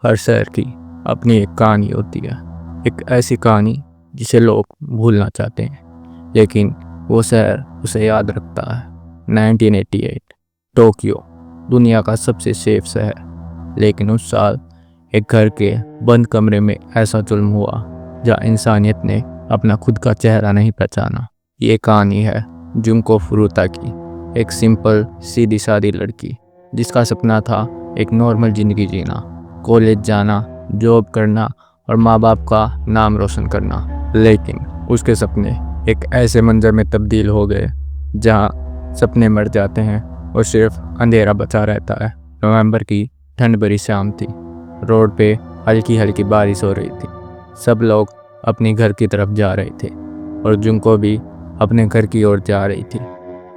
हर शहर की अपनी एक कहानी होती है। एक ऐसी कहानी जिसे लोग भूलना चाहते हैं लेकिन वो शहर उसे याद रखता है। 1988 टोक्यो दुनिया का सबसे सेफ शहर। लेकिन उस साल एक घर के बंद कमरे में ऐसा जुल्म हुआ जहाँ इंसानियत ने अपना खुद का चेहरा नहीं पहचाना। ये कहानी है जुंको फुरुता की, एक सिंपल सीधी सादी लड़की जिसका सपना था एक नॉर्मल ज़िंदगी जीना, कॉलेज जाना, जॉब करना और माँ बाप का नाम रोशन करना। लेकिन उसके सपने एक ऐसे मंजर में तब्दील हो गए जहाँ सपने मर जाते हैं और सिर्फ अंधेरा बचा रहता है। नवंबर की ठंड भरी शाम थी। रोड पे हल्की हल्की बारिश हो रही थी। सब लोग अपने घर की तरफ जा रहे थे और जुंको भी अपने घर की ओर जा रही थी।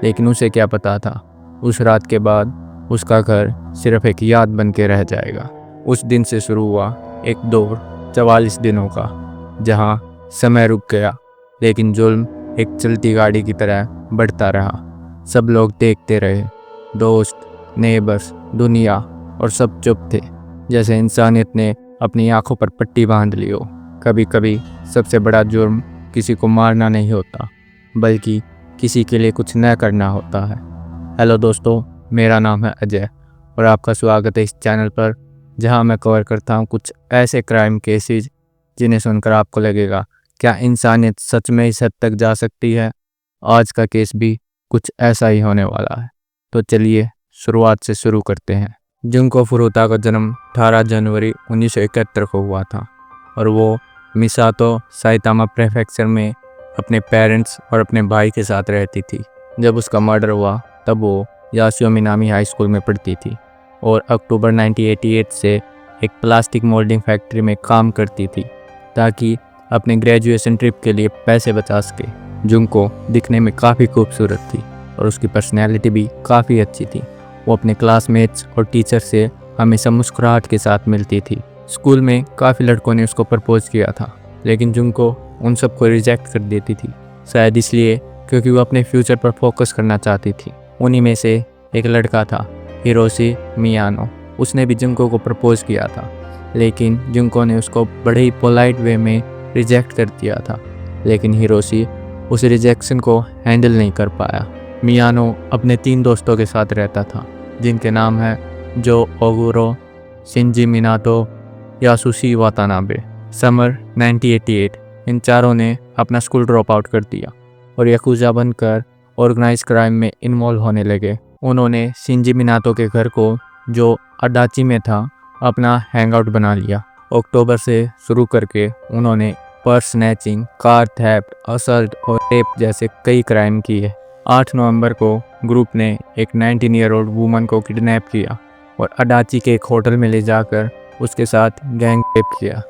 लेकिन उसे क्या पता था, उस रात के बाद उसका घर सिर्फ एक याद बन के रह जाएगा। उस दिन से शुरू हुआ एक दौर 44 दिनों का, जहाँ समय रुक गया लेकिन जुल्म एक चलती गाड़ी की तरह बढ़ता रहा। सब लोग देखते रहे, दोस्त, नेबर्स, दुनिया, और सब चुप थे, जैसे इंसानियत ने अपनी आंखों पर पट्टी बांध ली हो। कभी कभी सबसे बड़ा जुर्म किसी को मारना नहीं होता बल्कि किसी के लिए कुछ न करना होता है। हेलो दोस्तों, मेरा नाम है अजय और आपका स्वागत है इस चैनल पर, जहां मैं कवर करता हूं कुछ ऐसे क्राइम केसेस जिन्हें सुनकर आपको लगेगा क्या इंसानियत सच में इस हद तक जा सकती है। आज का केस भी कुछ ऐसा ही होने वाला है। तो चलिए शुरुआत से शुरू करते हैं। जुंको फुरुता का जन्म 18 जनवरी 1971 को हुआ था और वो मिसातो साइतामा प्रेफेक्चर में अपने पेरेंट्स और अपने भाई के साथ रहती थी। जब उसका मर्डर हुआ तब वो यासियो मिनामी हाई स्कूल में पढ़ती थी और अक्टूबर 1988 से एक प्लास्टिक मोल्डिंग फैक्ट्री में काम करती थी ताकि अपने ग्रेजुएशन ट्रिप के लिए पैसे बचा सके। जुंको दिखने में काफ़ी खूबसूरत थी और उसकी पर्सनैलिटी भी काफ़ी अच्छी थी। वो अपने क्लासमेट्स और टीचर से हमेशा मुस्कुराहट के साथ मिलती थी। स्कूल में काफ़ी लड़कों ने उसको प्रपोज किया था लेकिन जुंको उन सबको रिजेक्ट कर देती थी, शायद इसलिए क्योंकि वो अपने फ्यूचर पर फोकस करना चाहती थी। उन्हीं में से एक लड़का था हिरोशी मियानो। उसने भी जुंको को प्रपोज किया था लेकिन जुंको ने उसको बड़े ही पोलाइट वे में रिजेक्ट कर दिया था। लेकिन हिरोशी उस रिजेक्शन को हैंडल नहीं कर पाया। मियानो अपने 3 दोस्तों के साथ रहता था जिनके नाम हैं जो ओगुरो, शिंजी मिनातो, यासुशी वातानाबे। समर 1988 इन चारों ने अपना स्कूल ड्रॉप आउट कर दिया और याकुजा बनकर ऑर्गेनाइज क्राइम में इन्वॉल्व होने लगे। उन्होंने शिंजी मिनातो के घर को, जो अडाची में था, अपना हैंगआउट बना लिया। अक्टूबर से शुरू करके उन्होंने purse snatching, car theft, assault और रेप जैसे कई क्राइम किए। 8 नवंबर को ग्रुप ने एक 19 ईयर ओल्ड वुमन को किडनैप किया और अडाची के एक होटल में ले जाकर उसके साथ गैंग रेप किया।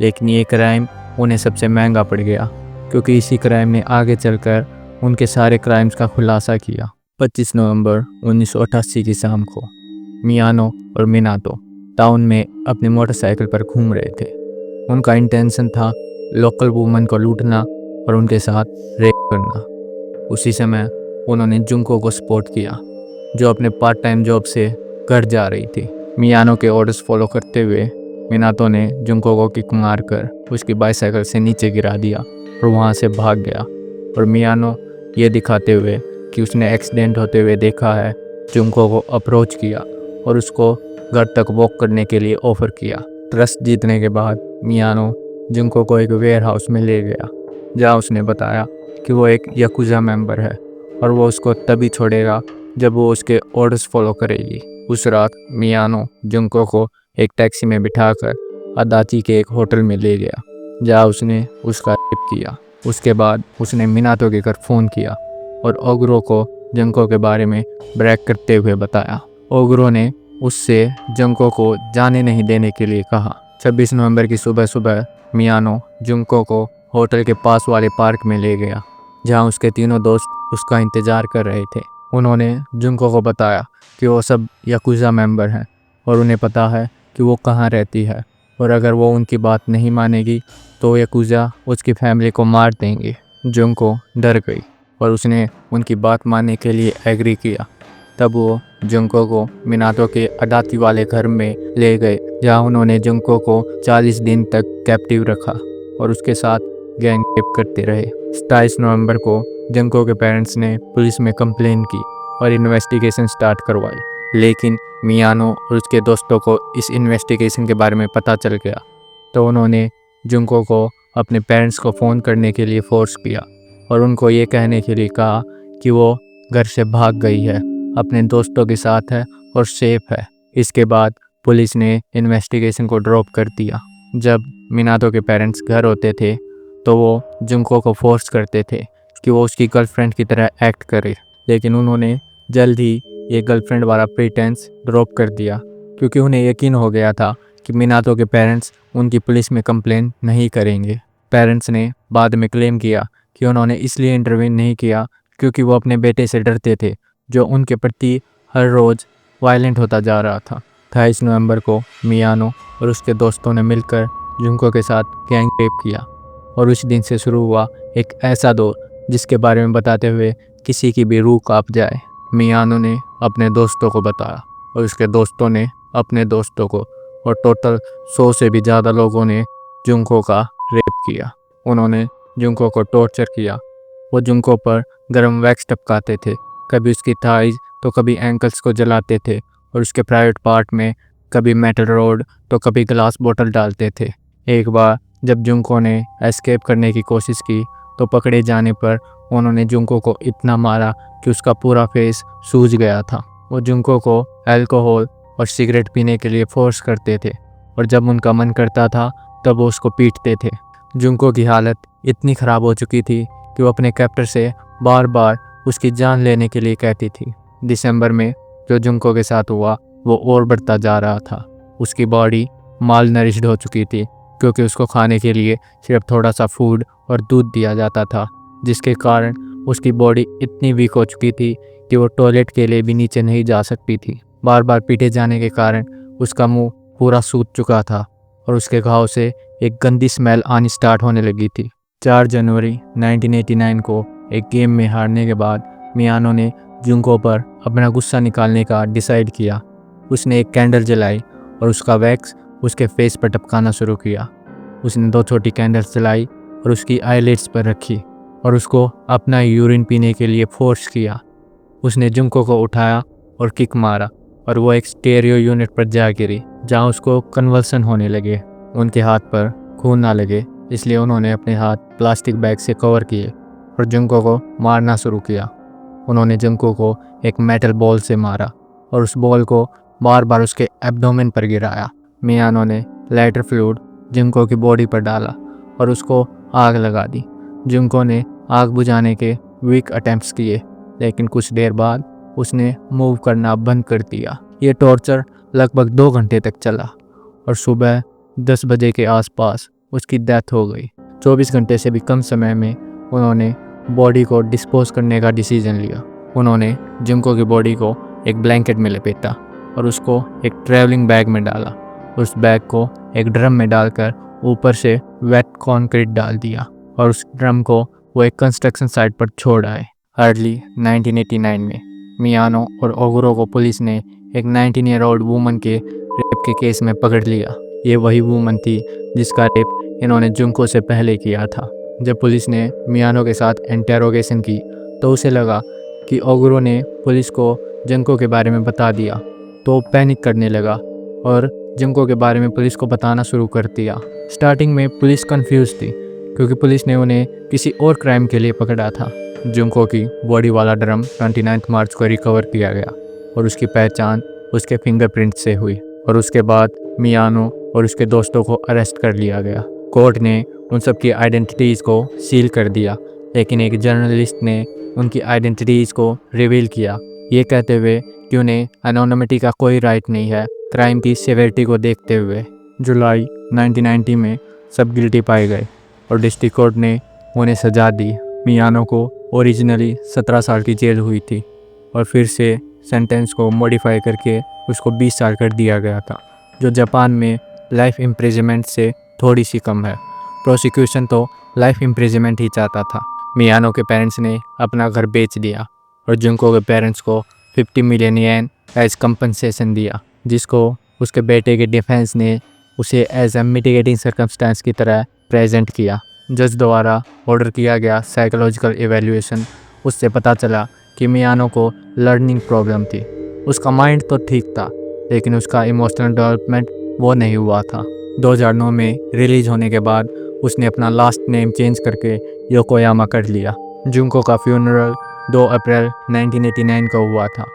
लेकिन ये क्राइम उन्हें सबसे महंगा पड़ गया क्योंकि इसी क्राइम ने आगे चलकर उनके सारे क्राइम्स का खुलासा किया। 25 नवंबर 1988 की शाम को मियानो और मिनातो टाउन में अपनी मोटरसाइकिल पर घूम रहे थे। उनका इंटेंशन था लोकल वुमन को लूटना और उनके साथ रेप करना। उसी समय उन्होंने जुंको को स्पॉट किया जो अपने पार्ट टाइम जॉब से घर जा रही थी। मियानो के ऑर्डर्स फॉलो करते हुए मिनातो ने जुंको को किक मारकर उसकी बाइसाइकिल से नीचे गिरा दिया और वहाँ से भाग गया। और मियानो ये दिखाते हुए कि उसने एक्सीडेंट होते हुए देखा है, जुंको को अप्रोच किया और उसको घर तक वॉक करने के लिए ऑफर किया। ट्रस्ट जीतने के बाद मियानो जुंको को एक वेयर हाउस में ले गया जहाँ उसने बताया कि वो एक याकुजा मेंबर है और वो उसको तभी छोड़ेगा जब वो उसके ऑर्डर्स फॉलो करेगी। उस रात मियानो जुंको को एक टैक्सी में बिठाकर अदाची के एक होटल में ले गया जहाँ उसने उसका रेप किया। उसके बाद उसने मिनातो के घर फ़ोन किया और ओगुरो को जुंको के बारे में ब्रैग करते हुए बताया। ओगुरो ने उससे जुंको को जाने नहीं देने के लिए कहा। 26 नवंबर की सुबह सुबह मियानो जुंको को होटल के पास वाले पार्क में ले गया जहाँ उसके तीनों दोस्त उसका इंतज़ार कर रहे थे। उन्होंने जुंको को बताया कि वो सब याकुजा मेंबर हैं और उन्हें पता है कि वो कहाँ रहती है और अगर वो उनकी बात नहीं मानेगी तो याकुजा उसकी फैमिली को मार देंगे। जुंको डर गई और उसने उनकी बात मानने के लिए एग्री किया। तब वो जुंको को मिनातो के अडाची वाले घर में ले गए जहां उन्होंने जुंको को 40 दिन तक कैप्टिव रखा और उसके साथ गैंग रेप करते रहे। 27 नवंबर को जुंको के पेरेंट्स ने पुलिस में कंप्लेन की और इन्वेस्टिगेशन स्टार्ट करवाई, लेकिन मियानो और उसके दोस्तों को इस इन्वेस्टिगेशन के बारे में पता चल गया, तो उन्होंने जुंको को अपने पेरेंट्स को फ़ोन करने के लिए फोर्स किया और उनको ये कहने के लिए कहा कि वो घर से भाग गई है, अपने दोस्तों के साथ है और सेफ है। इसके बाद पुलिस ने इन्वेस्टिगेशन को ड्रॉप कर दिया। जब मिनातो के पेरेंट्स घर होते थे तो वो जुंको को फोर्स करते थे कि वो उसकी गर्लफ्रेंड की तरह एक्ट करे, लेकिन उन्होंने जल्द ही ये गर्लफ्रेंड वाला प्रीटेंस ड्रॉप कर दिया क्योंकि उन्हें यकीन हो गया था कि मिनातो के पेरेंट्स उनकी पुलिस में कंप्लेन नहीं करेंगे। पेरेंट्स ने बाद में क्लेम किया कि उन्होंने इसलिए इंटरवीन नहीं किया क्योंकि वो अपने बेटे से डरते थे, जो उनके प्रति हर रोज़ वायलेंट होता जा रहा था। 28 नवंबर को मियानो और उसके दोस्तों ने मिलकर जुंको के साथ गैंग रेप किया और उस दिन से शुरू हुआ एक ऐसा दौर जिसके बारे में बताते हुए किसी की भी रूह कांप जाए। मियानो ने अपने दोस्तों को बताया और उसके दोस्तों ने अपने दोस्तों को, और टोटल 100 से भी ज़्यादा लोगों ने जुंको का रेप किया। उन्होंने जुंको को टॉर्चर किया। वो जुंको पर गर्म वैक्स टपकाते थे, कभी उसकी थाइज तो कभी एंकल्स को जलाते थे और उसके प्राइवेट पार्ट में कभी मेटल रोड तो कभी ग्लास बोतल डालते थे। एक बार जब जुंको ने एस्केप करने की कोशिश की तो पकड़े जाने पर उन्होंने जुंको को इतना मारा कि उसका पूरा फेस सूज गया था। वो जुंको को अल्कोहल और सिगरेट पीने के लिए फोर्स करते थे और जब उनका मन करता था तब वो उसको पीटते थे। जुंको की हालत इतनी ख़राब हो चुकी थी कि वो अपने कैप्टर से बार बार उसकी जान लेने के लिए कहती थी। दिसंबर में जो जुंको के साथ हुआ वो और बढ़ता जा रहा था। उसकी बॉडी माल नरिश्ड हो चुकी थी क्योंकि उसको खाने के लिए सिर्फ थोड़ा सा फूड और दूध दिया जाता था, जिसके कारण उसकी बॉडी इतनी वीक हो चुकी थी कि वो टॉयलेट के लिए भी नीचे नहीं जा सकती थी। बार बार पीटे जाने के कारण उसका मुंह पूरा सूज चुका था और उसके घाव से एक गंदी स्मेल आनी स्टार्ट होने लगी थी। 4 जनवरी 1989 को एक गेम में हारने के बाद मियानो ने जुंको पर अपना गुस्सा निकालने का डिसाइड किया। उसने एक कैंडल जलाई और उसका वैक्स उसके फेस पर टपकाना शुरू किया। उसने 2 छोटी कैंडल्स जलाई और उसकी आईलिड्स पर रखी और उसको अपना यूरिन पीने के लिए फोर्स किया। उसने जुंको को उठाया और किक मारा और वो एक स्टेरियो यूनिट पर जा गिरी, जहाँ उसको कन्वल्सन होने लगे। उनके हाथ पर खून ना लगे इसलिए उन्होंने अपने हाथ प्लास्टिक बैग से कवर किए और जुंको को मारना शुरू किया। उन्होंने जुंको को एक मेटल बॉल से मारा और उस बॉल को बार बार उसके एब्डोमेन पर गिराया। मियानो ने लाइटर फ्लूइड जुंको की बॉडी पर डाला और उसको आग लगा दी। जुंको ने आग बुझाने के वीक अटेम्प्ट्स किए, लेकिन कुछ देर बाद उसने मूव करना बंद कर दिया। ये टॉर्चर लगभग 2 घंटे तक चला और सुबह 10 बजे के आसपास उसकी डेथ हो गई। 24 घंटे से भी कम समय में उन्होंने बॉडी को डिस्पोज करने का डिसीजन लिया। उन्होंने जुंको की बॉडी को एक ब्लैंकेट में लपेटा और उसको एक ट्रैवलिंग बैग में डाला। उस बैग को एक ड्रम में डालकर ऊपर से वेट कॉन्क्रीट डाल दिया और उस ड्रम को वो एक कंस्ट्रक्शन साइट पर छोड़ आए। अर्ली 1989 में मियानो और ओगुरो को पुलिस ने एक 19 ईयर ओल्ड वूमन के रेप के केस में पकड़ लिया। ये वही वूमन थी जिसका रेप इन्होंने जुंको से पहले किया था। जब पुलिस ने मियानो के साथ इंटेरोगेशन की तो उसे लगा कि ओगुरो ने पुलिस को जुंको के बारे में बता दिया, तो वो पैनिक करने लगा और जुंको के बारे में पुलिस को बताना शुरू कर दिया। स्टार्टिंग में पुलिस कंफ्यूज थी क्योंकि पुलिस ने उन्हें किसी और क्राइम के लिए पकड़ा था। जुंको की बॉडी वाला ड्रम 29 मार्च को रिकवर किया गया और उसकी पहचान उसके फिंगरप्रिंट से हुई और उसके बाद मियानो और उसके दोस्तों को अरेस्ट कर लिया गया। कोर्ट ने उन सब की आइडेंटिटीज़ को सील कर दिया, लेकिन एक जर्नलिस्ट ने उनकी आइडेंटिटीज़ को रिवील किया, ये कहते हुए कि उन्हें एनोनिमिटी का कोई राइट नहीं है क्राइम की सेवेरिटी को देखते हुए। जुलाई 1990 में सब गिल्टी पाए गए और डिस्ट्रिक्ट कोर्ट ने उन्हें सजा दी। मियानो को ओरिजिनली 17 साल की जेल हुई थी और फिर से सेंटेंस को मॉडिफाई करके उसको 20 साल कर दिया गया था, जो जापान में लाइफ इम्प्रिजनमेंट से थोड़ी सी कम है। प्रोसिक्यूशन तो लाइफ इम्प्रिजनमेंट ही चाहता था। मियानो के पेरेंट्स ने अपना घर बेच दिया और जुंको के पेरेंट्स को 50 मिलियन येन एज कंपनसेशन दिया, जिसको उसके बेटे के डिफेंस ने उसे एज ए मिटिगेटिंग सर्कमस्टेंस की तरह प्रेजेंट किया। जज द्वारा ऑर्डर किया गया साइकोलॉजिकल इवैल्यूएशन, उससे पता चला कि मियानो को लर्निंग प्रॉब्लम थी। उसका माइंड तो ठीक था, लेकिन उसका इमोशनल डेवलपमेंट वो नहीं हुआ था। 2009 में रिलीज होने के बाद उसने अपना लास्ट नेम चेंज करके योकोयामा कर लिया। जुंको का फ्यूनरल 2 अप्रैल 1989 को हुआ था,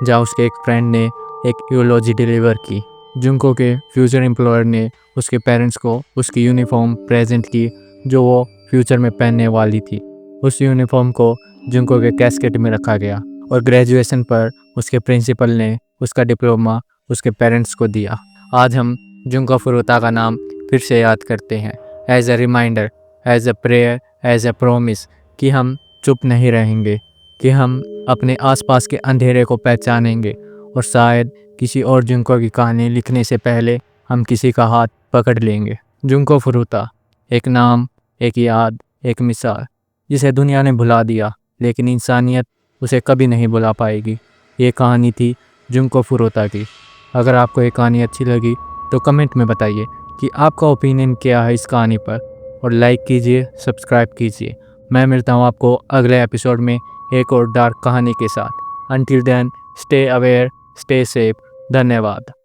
जहाँ उसके एक फ्रेंड ने एक यूलॉजी डिलीवर की। जुंको के फ्यूचर एम्प्लॉयर ने उसके पेरेंट्स को उसकी यूनिफॉर्म प्रेजेंट की जो वो फ्यूचर में पहनने वाली थी। उस यूनिफॉर्म को जुंको के कैस्केट में रखा गया और ग्रेजुएशन पर उसके प्रिंसिपल ने उसका डिप्लोमा उसके पेरेंट्स को दिया। आज हम जुंको फुरुता का नाम फिर से याद करते हैं, as a reminder, as a prayer, as a promise कि हम चुप नहीं रहेंगे, कि हम अपने आसपास के अंधेरे को पहचानेंगे और शायद किसी और जुंको की कहानी लिखने से पहले हम किसी का हाथ पकड़ लेंगे। जुंको फुरुता, एक नाम, एक याद, एक मिसाल जिसे दुनिया ने भुला दिया, लेकिन इंसानियत उसे कभी नहीं भुला पाएगी। ये कहानी थी जुंको फुरुता की। अगर आपको ये कहानी अच्छी लगी तो कमेंट में बताइए कि आपका ओपिनियन क्या है इस कहानी पर, और लाइक कीजिए, सब्सक्राइब कीजिए। मैं मिलता हूँ आपको अगले एपिसोड में एक और डार्क कहानी के साथ। Until then, stay aware, stay safe. धन्यवाद।